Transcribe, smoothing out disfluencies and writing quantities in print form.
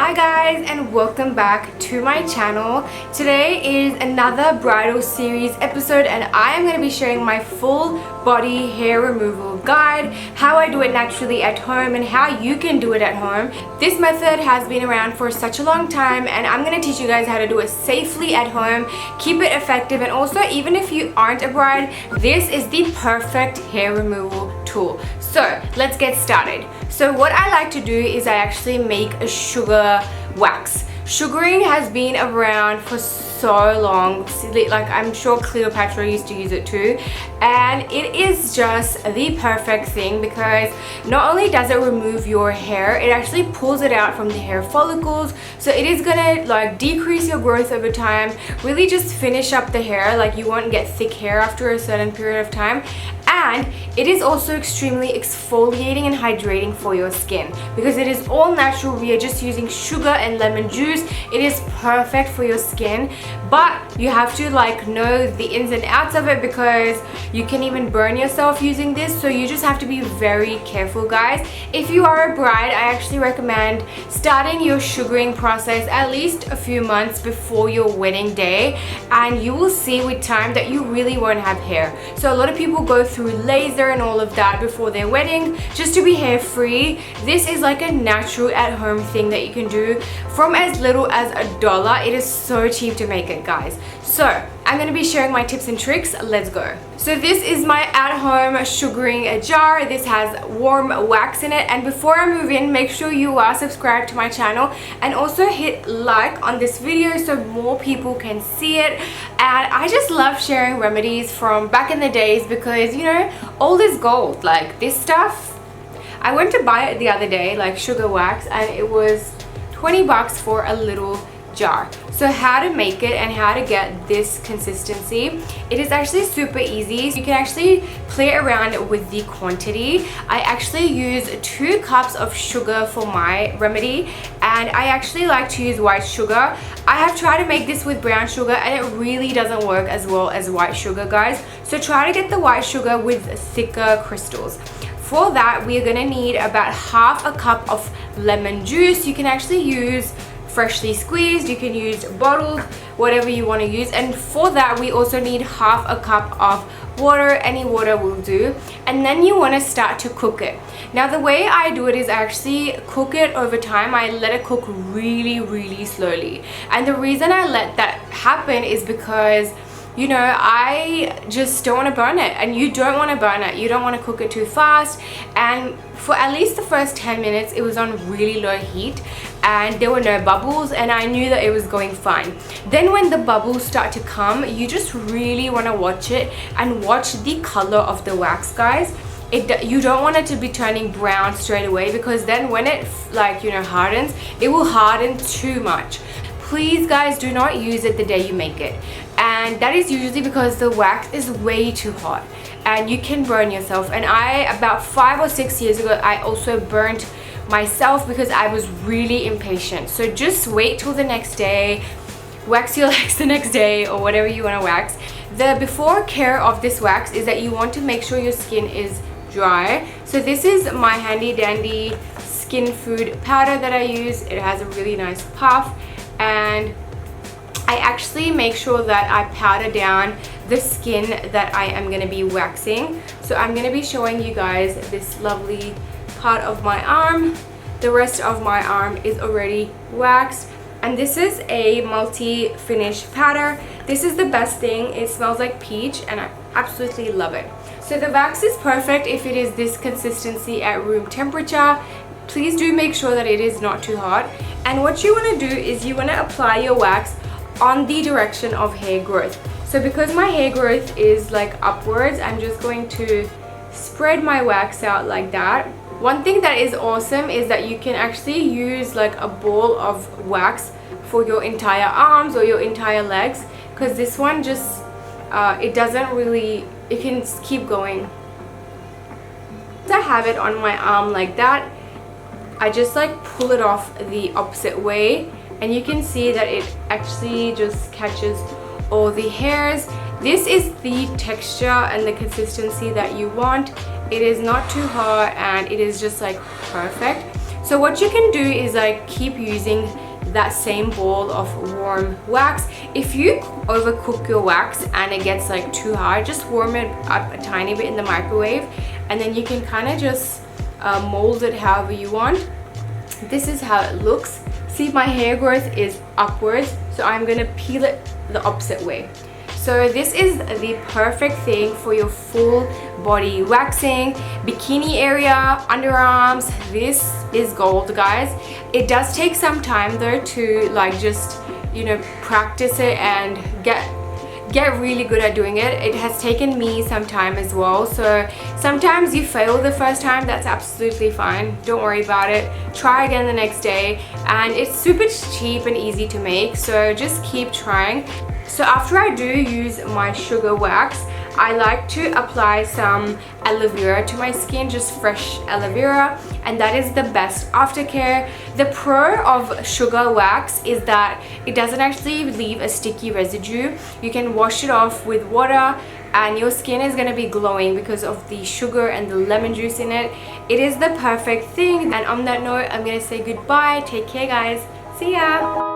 Hi guys, and welcome back to my channel. Today is another bridal series episode and I am going to be sharing my full body hair removal guide, how I do it naturally at home and how you can do it at home. This method has been around for such a long time and I'm going to teach you guys how to do it safely at home, keep it effective, and also even if you aren't a bride, this is the perfect hair removal tool. So let's get started. So what I like to do is I actually make a sugar wax. Sugaring has been around for so long, like I'm sure Cleopatra used to use it too, and it is just the perfect thing because not only does it remove your hair, it actually pulls it out from the hair follicles, so it is gonna like decrease your growth over time, really just finish up the hair, like you won't get thick hair after a certain period of time. And it is also extremely exfoliating and hydrating for your skin because it is all natural. We are just using sugar and lemon juice. It is perfect for your skin, but you have to like know the ins and outs of it because you can even burn yourself using this, so you just have to be very careful, guys. If you are a bride, I actually recommend starting your sugaring process at least a few months before your wedding day, and you will see with time that you really won't have hair. So a lot of people go through laser and all of that before their wedding just to be hair free. This is like a natural at home thing that you can do from as little as $1. It is so cheap to make it, guys. So I'm going to be sharing my tips and tricks. Let's go. So this is my at-home sugaring jar. This has warm wax in it, and before I move in, make sure you are subscribed to my channel and also hit like on this video so more people can see it. And I just love sharing remedies from back in the days because, you know, old is gold. Like this stuff, I went to buy it the other day, like sugar wax, and it was 20 bucks for a little jar. So how to make it and how to get this consistency, it is actually super easy. You can actually play around with the quantity. I actually use 2 cups of sugar for my remedy, and I actually like to use white sugar. I have tried to make this with brown sugar and it really doesn't work as well as white sugar, guys. So try to get the white sugar with thicker crystals. For that, we are gonna need about half a cup of lemon juice. You can actually use freshly squeezed, you can use bottled, whatever you want to use. And for that, we also need half a cup of water. Any water will do. And then you want to start to cook it. Now the way I do it is I actually cook it over time. I let it cook really slowly, and the reason I let that happen is because, you know, I just don't want to burn it, and you don't want to burn it. You don't want to cook it too fast. And for at least the first 10 minutes it was on really low heat and there were no bubbles, and I knew that it was going fine. Then when the bubbles start to come, you just really want to watch it and watch the color of the wax, guys. You don't want it to be turning brown straight away because then when it like, you know, hardens, it will harden too much. Please, guys, do not use it the day you make it, and that is usually because the wax is way too hot and you can burn yourself. And I, about 5 or 6 years ago, I also burnt myself because I was really impatient. So just wait till the next day, wax your legs the next day or whatever you want to wax. The before care of this wax is that you want to make sure your skin is dry. So this is my handy dandy skin food powder that I use. It has a really nice puff, and I actually make sure that I powder down the skin that I am going to be waxing. So I'm going to be showing you guys this lovely part of my arm. The rest of my arm is already waxed, and this is a multi-finish powder. This is the best thing. It smells like peach and I absolutely love it. So the wax is perfect if it is this consistency at room temperature. Please do make sure that it is not too hot. And what you want to do is you want to apply your wax on the direction of hair growth. So because my hair growth is like upwards, I'm just going to spread my wax out like that. One thing that is awesome is that you can actually use like a ball of wax for your entire arms or your entire legs, because this one just it doesn't really, it can keep going. I have it on my arm like that. I just like pull it off the opposite way, and you can see that it actually just catches all the hairs. This is the texture and the consistency that you want. It is not too hot and it is just like perfect. So what you can do is like keep using that same bowl of warm wax. If you overcook your wax and it gets like too hard, just warm it up a tiny bit in the microwave, and then you can kind of just mold it however you want. This is how it looks. See, my hair growth is upwards, so I'm gonna peel it the opposite way. So this is the perfect thing for your full body waxing, bikini area, underarms. This is gold, guys. It does take some time though to like just, you know, practice it and get really good at doing it. It has taken me some time as well, so sometimes you fail the first time. That's absolutely fine, don't worry about it. Try again the next day, and it's super cheap and easy to make, so just keep trying. So after I do use my sugar wax, I like to apply some aloe vera to my skin, just fresh aloe vera, and that is the best aftercare. The pro of sugar wax is that it doesn't actually leave a sticky residue. You can wash it off with water and your skin is going to be glowing because of the sugar and the lemon juice in it. It is the perfect thing. And on that note, I'm going to say goodbye. Take care, guys. See ya.